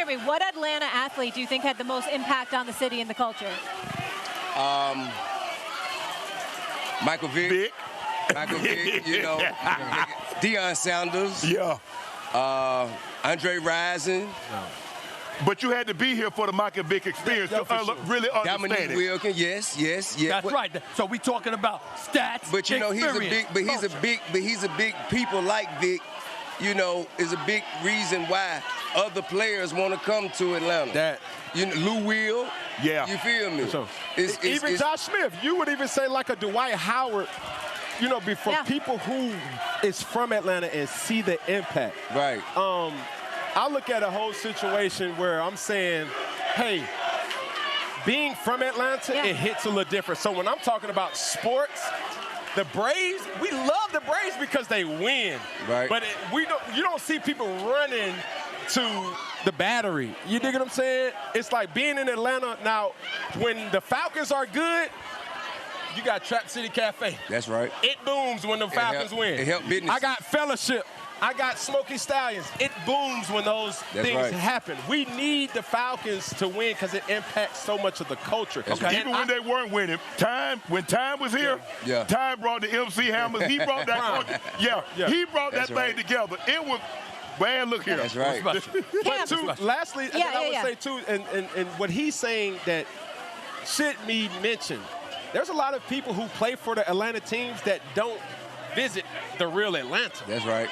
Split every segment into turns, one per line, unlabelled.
me. What Atlanta athlete do you think had the most impact on the city and the culture?
Michael Vick. Michael Vick, you know. Deion Sanders.
Yeah.
Andre Rison.
But you had to be here for the Michael Vick experience to really understand
Dominique
it.
Wilkins, yes.
That's right. So we talking about stats.
But you know,
experience,
he's a big people like Vic, you know, is a big reason why other players want to come to Atlanta. You know, Lou Will.
Yeah.
You feel me?
So,
Even Josh Smith, you would even say like a Dwight Howard, you know, before people who is from Atlanta and see the impact.
Right.
I look at a whole situation where I'm saying, hey, being from Atlanta, it hits a little different. So when I'm talking about sports, the Braves, we love the Braves because they win.
Right.
But you don't see people running to the Battery. You dig what I'm saying? It's like being in Atlanta. Now, when the Falcons are good, you got Trap City Cafe.
That's right.
It booms when the Falcons win.
It helped business.
I got Fellowship. I got Smoky Stallions. It booms when those things happen. We need the Falcons to win because it impacts so much of the culture.
Okay.
Even when they weren't winning, when Time was here, Time brought the MC Hammers. He brought that culture. He brought that thing together. It was, man, look here.
That's right.
But lastly, I would say, too, and what he's saying that should be mentioned, there's a lot of people who play for the Atlanta teams that don't visit the real Atlanta.
That's right.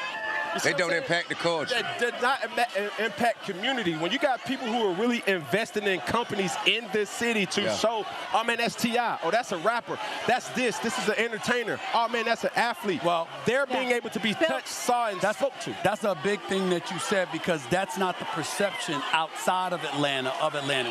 They don't impact the culture.
That did not impact community. When you got people who are really investing in companies in this city to show, oh, man, that's T.I. Oh, that's a rapper. That's this. This is an entertainer. Oh, man, that's an athlete.
Well,
they're being able to be touched, saw, and spoke to.
That's a big thing that you said because that's not the perception outside of Atlanta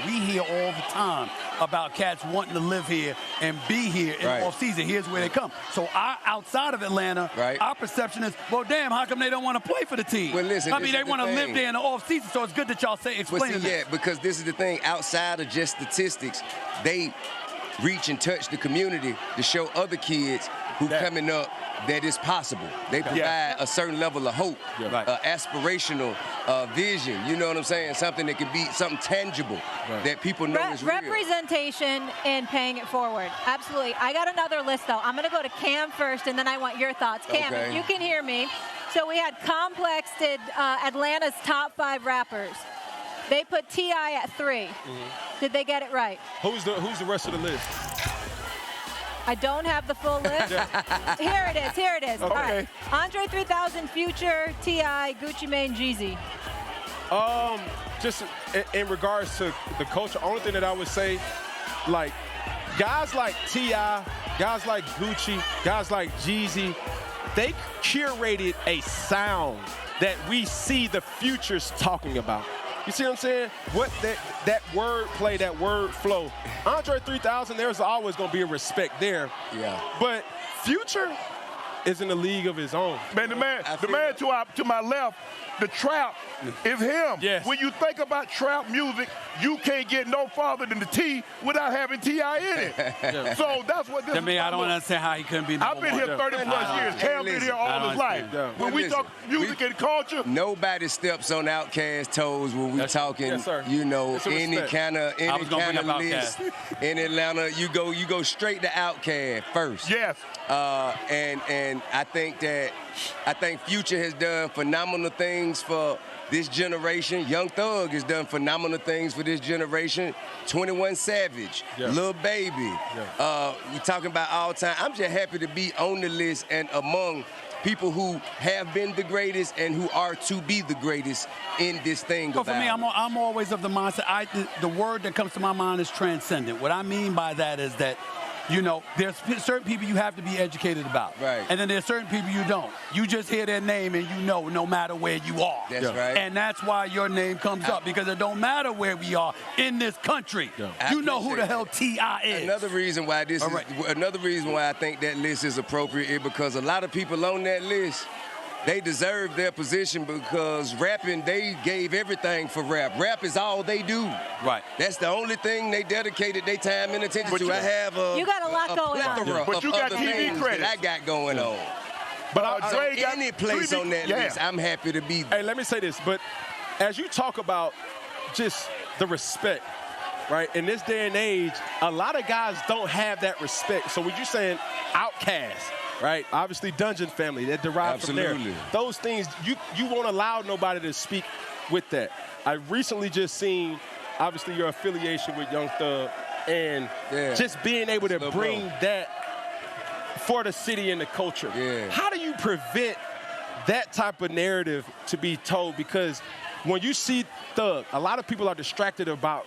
We hear all the time about cats wanting to live here and be here in off season. Here's where they come. So outside of Atlanta, our perception is, well, damn, how come they don't want to play for the team?
Well, listen,
I mean, they want to live there in the off season, so it's good that y'all explain it.
Yeah, because this is the thing. Outside of just statistics, they reach and touch the community to show other kids who coming up that it's possible. They provide a certain level of hope, aspirational vision. You know what I'm saying? Something that could be something tangible that people know is real.
Representation and paying it forward. Absolutely. I got another list, though. I'm going to go to Cam first, and then I want your thoughts. Cam, if you can hear me. So we had Complex did Atlanta's top 5 rappers. They put T.I. at 3. Did they get it right?
Who's the rest of the list?
I don't have the full list. Here it is. Okay. All right. Andre 3000, Future, T.I., Gucci Mane, Jeezy.
Just in regards to the culture, only thing that I would say, like, guys like T.I., guys like Gucci, guys like Jeezy, they curated a sound that we see the futures talking about. You see what I'm saying? What that word play, that word flow. Andre 3000, there's always going to be a respect there.
Yeah.
But Future is in a league of his own. Man, the man to my left, the trap is him.
Yes.
When you think about trap music, you can't get no farther than the T without having T.I. in it.
Yeah.
So that's what this
I mean, I don't understand how he couldn't be number
I've been here 30-plus years. Cam been here all his life. When we talk music and culture,
nobody steps on Outkast's toes when we talking, you know, any kind of list in Atlanta. You go straight to Outkast first.
Yes.
And I think Future has done phenomenal things for this generation. Young Thug has done phenomenal things for this generation. 21 Savage, Lil Baby. We talking about all time. I'm just happy to be on the list and among people who have been the greatest and who are to be the greatest in this thing.
But for me, I'm always of the mindset. The word that comes to my mind is transcendent. What I mean by that is that, you know, there's certain people you have to be educated about.
Right.
And then there's certain people you don't. You just hear their name and you know no matter where you are.
That's right.
And that's why your name comes up, because it don't matter where we are in this country. You know who the hell T.I. is.
Another reason why I think that list is appropriate is because a lot of people on that list, they deserve their position because rapping, they gave everything for rap. Rap is all they do.
Right.
That's the only thing they dedicated their time and attention to. I have
you got a lot going on.
But you got TV credits.
I got going on.
But Dre got
any place on that list, I'm happy to be there.
Hey, let me say this. But as you talk about just the respect, right? In this day and age, a lot of guys don't have that respect. So when you're saying outcast, right? Obviously, Dungeon family, that derived from there. Those things, you won't allow nobody to speak with that. I recently just seen, obviously, your affiliation with Young Thug, and just being able to bring that for the city and the culture. How do you prevent that type of narrative to be told? Because when you see Thug, a lot of people are distracted about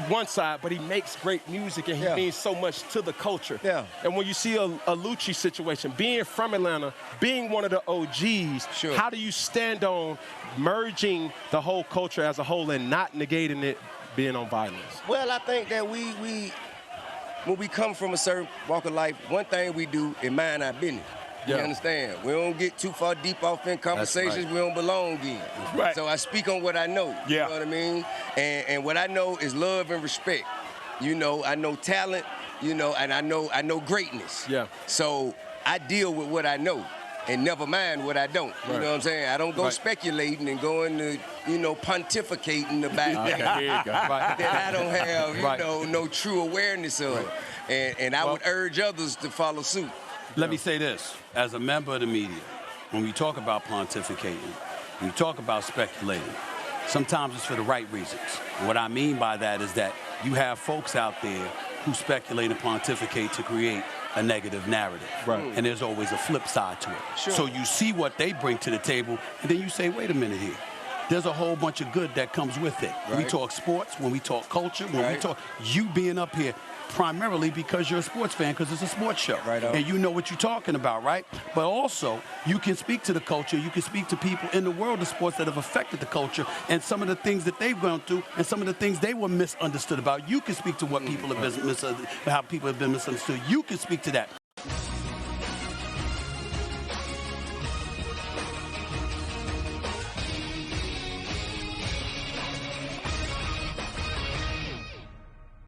one side, but he makes great music and he means so much to the culture. And when you see a Lucci situation, being from Atlanta, being one of the OGs, how do you stand on merging the whole culture as a whole and not negating it being on violence?
Well, I think that we when we come from a certain walk of life, one thing we do is mind our business. You understand? We don't get too far deep off in conversations we don't belong in. So I speak on what I know. You know what I mean? And what I know is love and respect. You know, I know talent, you know, and I know greatness. So I deal with what I know and never mind what I don't. You know what I'm saying? I don't go speculating and going to, you know, pontificating about that I don't have, you know, no true awareness of. And I would urge others to follow suit.
Let me say this. As a member of the media, when we talk about pontificating, when we talk about speculating, sometimes it's for the right reasons. And what I mean by that is that you have folks out there who speculate and pontificate to create a negative narrative. And there's always a flip side to it. So you see what they bring to the table, and then you say, wait a minute here. There's a whole bunch of good that comes with it. When we talk sports, when we talk culture, when we talk you being up here, primarily because you're a sports fan, because it's a sports show. And you know what you're talking about, right? But also, you can speak to the culture, you can speak to people in the world of sports that have affected the culture, and some of the things that they've gone through, and some of the things they were misunderstood about. You can speak to what people have been how people have been misunderstood. You can speak to that.